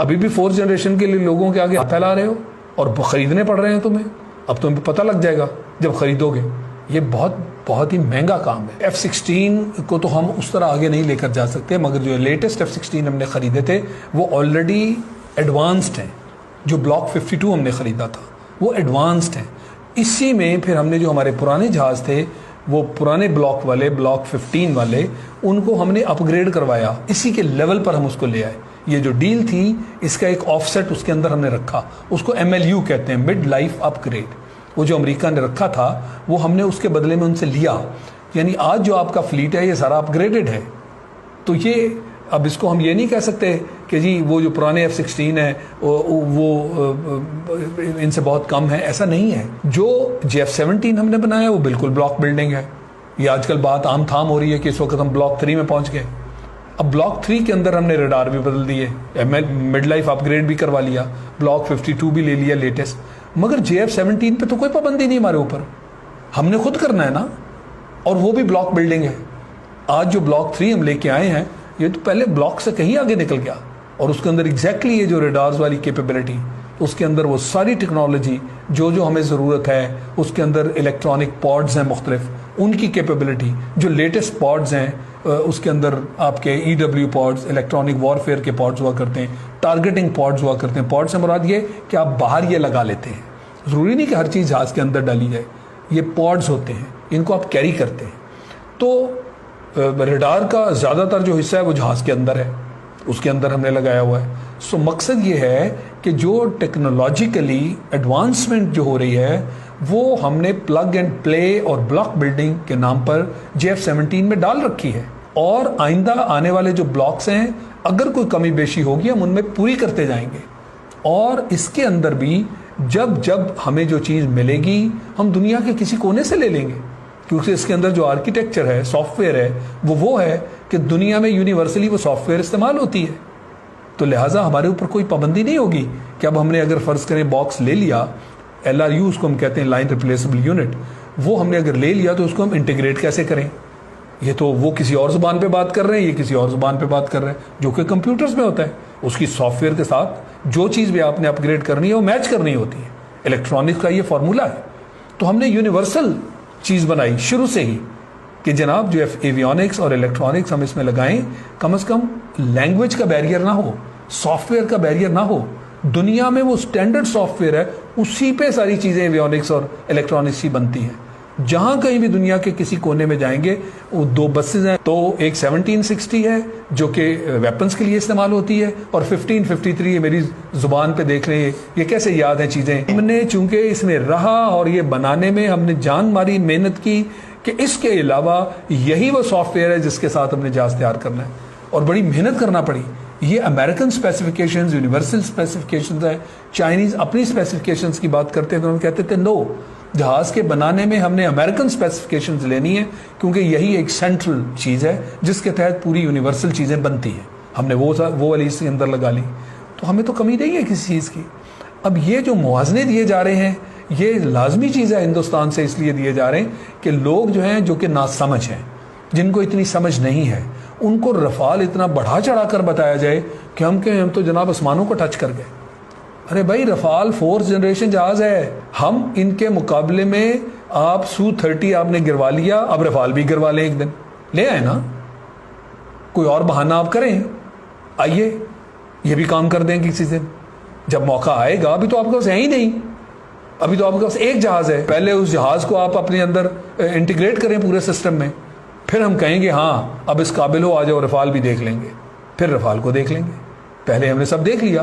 ابھی بھی 4th generation کے لیے لوگوں کے آگے ہاتھ پھیلا رہے ہو اور خریدنے پڑ رہے ہیں تمہیں. اب تمہیں پتہ لگ جائے گا جب خریدو گے. یہ بہت ہی مہنگا کام ہے. F-16 کو تو ہم اس طرح آگے نہیں لے کر جا سکتے، مگر جو لیٹسٹ F-16 ہم نے خریدے تھے وہ آلریڈی ایڈوانسڈ ہیں. جو بلاک 52 ہم نے خریدا تھا وہ ایڈوانسڈ ہیں. اسی میں پھر ہم نے جو ہمارے پرانے جہاز تھے وہ پرانے بلاک والے، بلاک 15 والے، ان کو ہم نے اپ گریڈ کروایا. اسی کے لیول پر ہم اس کو لے آئے. یہ جو ڈیل تھی اس کا ایک آف سیٹ اس کے اندر ہم نے رکھا، اس کو MLU کہتے ہیں، مڈ لائف اپ گریڈ. وہ جو امریکہ نے رکھا تھا وہ ہم نے اس کے بدلے میں ان سے لیا. یعنی آج جو آپ کا فلیٹ ہے یہ سارا اپ گریڈڈ ہے. تو یہ اب اس کو ہم یہ نہیں کہہ سکتے کہ جی وہ جو پرانے F-16 ہیں وہ ان سے بہت کم ہے. ایسا نہیں ہے. جو F-17 ہم نے بنایا وہ بالکل بلاک بلڈنگ ہے. یہ آج کل بات عام تھام ہو رہی ہے کہ اس وقت ہم بلاک 3 میں پہنچ گئے. اب بلاک 3 کے اندر ہم نے ریڈار بھی بدل دیے، مڈ لائف اپ گریڈ بھی کروا لیا، بلاک 52 بھی لے لیا لیٹسٹ. مگر F-17 پہ تو کوئی پابندی نہیں ہمارے اوپر. ہم نے خود کرنا ہے نا، اور وہ بھی بلاک بلڈنگ ہے. آج جو بلاک 3 ہم لے کے آئے ہیں یہ تو پہلے بلاک سے کہیں آگے نکل گیا، اور اس کے اندر ایگزیکٹلی یہ جو ریڈارز والی کیپیبلٹی، اس کے اندر وہ ساری ٹیکنالوجی جو ہمیں ضرورت ہے، اس کے اندر الیکٹرانک پاڈز ہیں مختلف، ان کی کیپیبلٹی جو لیٹسٹ پاڈز ہیں، اس کے اندر آپ کے EW پاڈز، الیکٹرانک وارفیئر کے پاڈز ہوا کرتے ہیں، ٹارگیٹنگ پاڈز ہوا کرتے ہیں. پاڈ سے مراد یہ کہ آپ باہر یہ لگا لیتے ہیں. ضروری نہیں کہ ہر چیز جہاز کے اندر ڈالی جائے. یہ پاڈز ہوتے ہیں، ان کو آپ کیری کرتے ہیں. تو ریڈار کا زیادہ تر جو حصہ ہے وہ جہاز کے اندر ہے، اس کے اندر ہم نے لگایا ہوا ہے. سو مقصد یہ ہے کہ جو ٹیکنالوجیکلی ایڈوانسمنٹ جو ہو رہی ہے وہ ہم نے پلگ اینڈ پلے اور بلاک بلڈنگ کے نام پر F-17 میں ڈال رکھی ہے. اور آئندہ آنے والے جو بلاکس ہیں اگر کوئی کمی بیشی ہوگی ہم ان میں پوری کرتے جائیں گے. اور اس کے اندر بھی جب ہمیں جو چیز ملے گی ہم دنیا کے کسی کونے سے لے لیں گے، کیونکہ اس کے اندر جو آرکیٹیکچر ہے، سافٹ ویئر ہے، وہ ہے کہ دنیا میں یونیورسلی وہ سافٹ ویئر استعمال ہوتی ہے. تو لہٰذا ہمارے اوپر کوئی پابندی نہیں ہوگی کہ اب ہم نے اگر فرض کریں باکس لے لیا، LRU اس کو ہم کہتے ہیں لائن ریپلیسبل یونٹ، وہ ہم نے اگر لے لیا تو اس کو ہم انٹیگریٹ کیسے کریں. یہ تو وہ کسی اور زبان پہ بات کر رہے ہیں، یہ کسی اور زبان پہ بات کر رہے ہیں، جو کہ کمپیوٹرز میں ہوتا ہے. اس کی سافٹ ویئر کے ساتھ جو چیز بھی آپ نے اپ گریڈ کرنی ہے وہ میچ کرنی ہوتی ہے. الیکٹرانکس کا یہ فارمولا ہے. تو ہم نے یونیورسل چیز بنائی شروع سے ہی کہ جناب جو ایویونکس اور الیکٹرانکس ہم اس میں لگائیں، کم از کم لینگویج کا بیریئر نہ ہو، سافٹ ویئر کا بیریئر نہ ہو. دنیا میں وہ سٹینڈرڈ سافٹ ویئر ہے، اسی پہ ساری چیزیں ایویونکس اور الیکٹرانکس ہی بنتی ہیں. جہاں کہیں بھی دنیا کے کسی کونے میں جائیں گے وہ 2 بسز ہیں. تو ایک 1760 ہے جو کہ ویپنز کے لیے استعمال ہوتی ہے، اور 1553 میری زبان پہ دیکھ رہے ہیں یہ کیسے یاد ہیں چیزیں. ہم نے چونکہ اس میں رہا اور یہ بنانے میں ہم نے جان ماری، محنت کی کہ اس کے علاوہ یہی وہ سافٹ ویئر ہے جس کے ساتھ ہم نے جہاز تیار کرنا ہے، اور بڑی محنت کرنا پڑی. یہ امریکن اسپیسیفکیشنز، یونیورسل اسپیسیفکیشنز ہے. چائنیز اپنی اسپیسیفکیشنز کی بات کرتے ہیں تو ہم کہتے تھے نو، جہاز کے بنانے میں ہم نے امریکن اسپیسیفکیشنز لینی ہے، کیونکہ یہی ایک سینٹرل چیز ہے جس کے تحت پوری یونیورسل چیزیں بنتی ہیں. ہم نے وہ والی اس کے اندر لگا لی. تو ہمیں تو کمی نہیں ہے کسی چیز کی. اب یہ جو موازنے دیے جا رہے ہیں یہ لازمی چیز ہے ہندوستان سے اس لیے دیے جا رہے ہیں کہ لوگ جو ہیں جو کہ ناسمجھ ہیں، جن کو اتنی سمجھ نہیں ہے، ان کو رفال اتنا بڑھا چڑھا کر بتایا جائے کہ ہم تو جناب آسمانوں کو ٹچ کر گئے. ارے بھائی رفال 4th جنریشن جہاز ہے. ہم ان کے مقابلے میں آپ Su-30 آپ نے گروا لیا، اب رفال بھی گروا لیں، ایک دن لے آئے نا. کوئی اور بہانہ آپ کریں، آئیے یہ بھی کام کر دیں کسی دن جب موقع آئے گا. ابھی تو آپ کے پاس ہے ہی نہیں، ابھی تو آپ کے پاس ایک جہاز ہے. پہلے اس جہاز کو آپ اپنے اندر انٹیگریٹ کریں پورے سسٹم میں، پھر ہم کہیں گے ہاں اب اس قابل ہو، آ جاؤ رفال بھی دیکھ لیں گے. پھر رفال کو دیکھ لیں گے. پہلے ہم نے سب دیکھ لیا،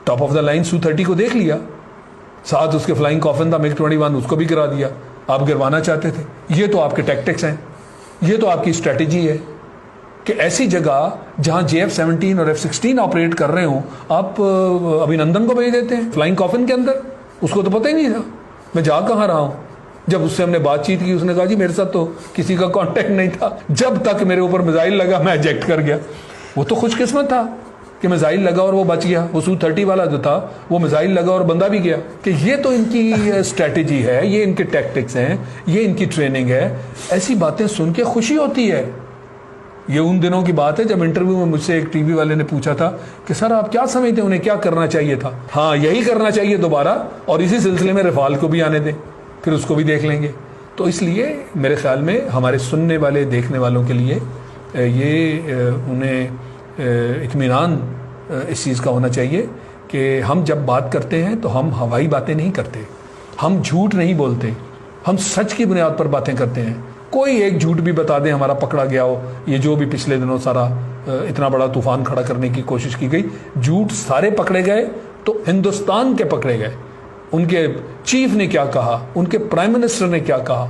top of the line Su-30 کو دیکھ لیا، ساتھ اس کے فلائنگ کافن تھا MiG-21 اس کو بھی گرا دیا. آپ گروانا چاہتے تھے. یہ تو آپ کے ٹیکٹکس ہیں، یہ تو آپ کی اسٹریٹجی ہے کہ ایسی جگہ جہاں F-17 اور F-16 آپریٹ کر رہے ہوں آپ ابھینندن کو بھیج دیتے ہیں فلائنگ کافن کے اندر. اس کو تو پتہ ہی نہیں تھا میں جا کہاں رہا ہوں. جب اس سے ہم نے بات چیت کی اس نے کہا جی میرے ساتھ تو کسی کا کانٹیکٹ نہیں تھا، جب تک میرے اوپر میزائل لگا میں ایجیکٹ کر گیا. وہ تو خوش قسمت تھا کہ میزائل لگا اور وہ بچ گیا. وہ Su-30 والا جو تھا وہ میزائل لگا اور بندہ بھی گیا. کہ یہ تو ان کی اسٹریٹجی ہے، یہ ان کے ٹیکٹکس ہیں، یہ ان کی ٹریننگ ہے. ایسی باتیں سن کے خوشی ہوتی ہے یہ ان دنوں کی بات ہے جب انٹرویو میں مجھ سے ایک ٹی وی والے نے پوچھا تھا کہ سر آپ کیا سمجھتے ہیں انہیں کیا کرنا چاہیے تھا؟ ہاں یہی کرنا چاہیے دوبارہ، اور اسی سلسلے میں رفال کو بھی آنے دیں، پھر اس کو بھی دیکھ لیں گے۔ تو اس لیے میرے خیال میں ہمارے سننے والے دیکھنے والوں کے لیے یہ انہیں اطمینان اس چیز کا ہونا چاہیے کہ ہم جب بات کرتے ہیں تو ہم ہوائی باتیں نہیں کرتے، ہم جھوٹ نہیں بولتے، ہم سچ کی بنیاد پر باتیں کرتے ہیں۔ کوئی ایک جھوٹ بھی بتا دیں ہمارا پکڑا گیا ہو، یہ جو بھی پچھلے دنوں سارا اتنا بڑا طوفان کھڑا کرنے کی کوشش کی گئی، جھوٹ سارے پکڑے گئے تو ہندوستان کے پکڑے گئے۔ ان کے چیف نے کیا کہا، ان کے پرائم منسٹر نے کیا کہا،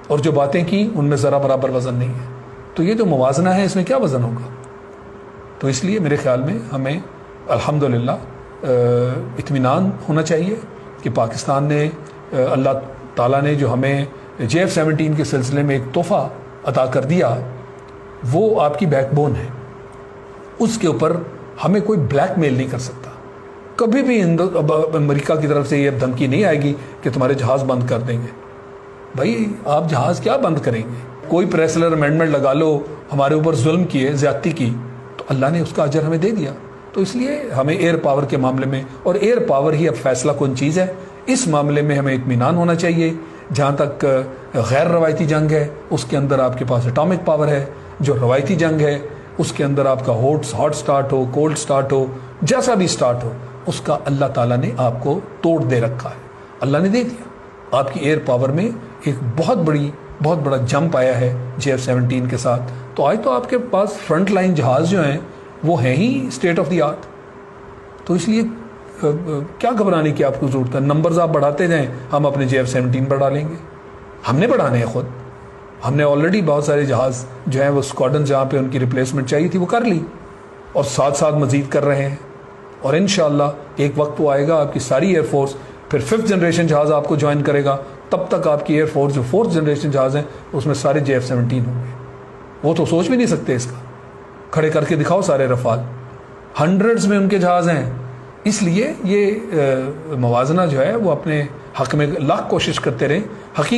اور جو باتیں کی ان میں ذرا برابر وزن نہیں ہے۔ تو یہ جو موازنہ ہے اس میں کیا وزن ہوگا؟ تو اس لیے میرے خیال میں ہمیں الحمدللہ اطمینان ہونا چاہیے کہ پاکستان نے، اللہ تعالیٰ نے جو ہمیں JF-17 کے سلسلے میں ایک تحفہ عطا کر دیا، وہ آپ کی بیک بون ہے، اس کے اوپر ہمیں کوئی بلیک میل نہیں کر سکتا۔ کبھی بھی امریکہ کی طرف سے یہ دھمکی نہیں آئے گی کہ تمہارے جہاز بند کر دیں گے۔ بھائی آپ جہاز کیا بند کریں گے؟ کوئی پریسلر امینڈمنٹ لگا لو، ہمارے اوپر ظلم کیے، زیادتی کی، تو اللہ نے اس کا اجر ہمیں دے دیا۔ تو اس لیے ہمیں ایئر پاور کے معاملے میں، اور ایئر پاور ہی اب فیصلہ کن چیز ہے، اس معاملے میں ہمیں اطمینان ہونا چاہیے۔ جہاں تک غیر روایتی جنگ ہے اس کے اندر آپ کے پاس اٹامک پاور ہے، جو روایتی جنگ ہے اس کے اندر آپ کا ہاٹ سٹارٹ ہو، کولڈ سٹارٹ ہو، جیسا بھی سٹارٹ ہو، اس کا اللہ تعالیٰ نے آپ کو توڑ دے رکھا ہے، اللہ نے دے دیا۔ آپ کی ایئر پاور میں ایک بہت بڑا جمپ آیا ہے JF-17 کے ساتھ۔ تو آج تو آپ کے پاس فرنٹ لائن جہاز جو ہیں وہ ہیں ہی اسٹیٹ آف دی آرٹ۔ تو اس لیے کیا گھبرانے کی آپ کو ضرورت ہے؟ نمبرز آپ بڑھاتے جائیں، ہم اپنے JF-17 بڑھا لیں گے، ہم نے بڑھانے ہیں خود۔ ہم نے آلریڈی بہت سارے جہاز جو ہیں وہ اسکواڈن جہاں پہ ان کی ریپلیسمنٹ چاہیے تھی وہ کر لی، اور ساتھ ساتھ مزید کر رہے ہیں، اور انشاءاللہ ایک وقت وہ آئے گا آپ کی ساری ایئر فورس پھر 5th جنریشن جہاز آپ کو جوائن کرے گا، تب تک آپ کی ایئر فورس جو 4th جنریشن جہاز ہیں اس میں سارے JF-17 ہوں گے۔ وہ تو سوچ بھی نہیں سکتے اس کا، کھڑے کر کے دکھاؤ سارے رفال، ہنڈریڈز میں ان کے جہاز ہیں۔ اس لیے یہ موازنہ جو ہے وہ اپنے حق میں لاکھ کوشش کرتے رہیں۔ حقیقت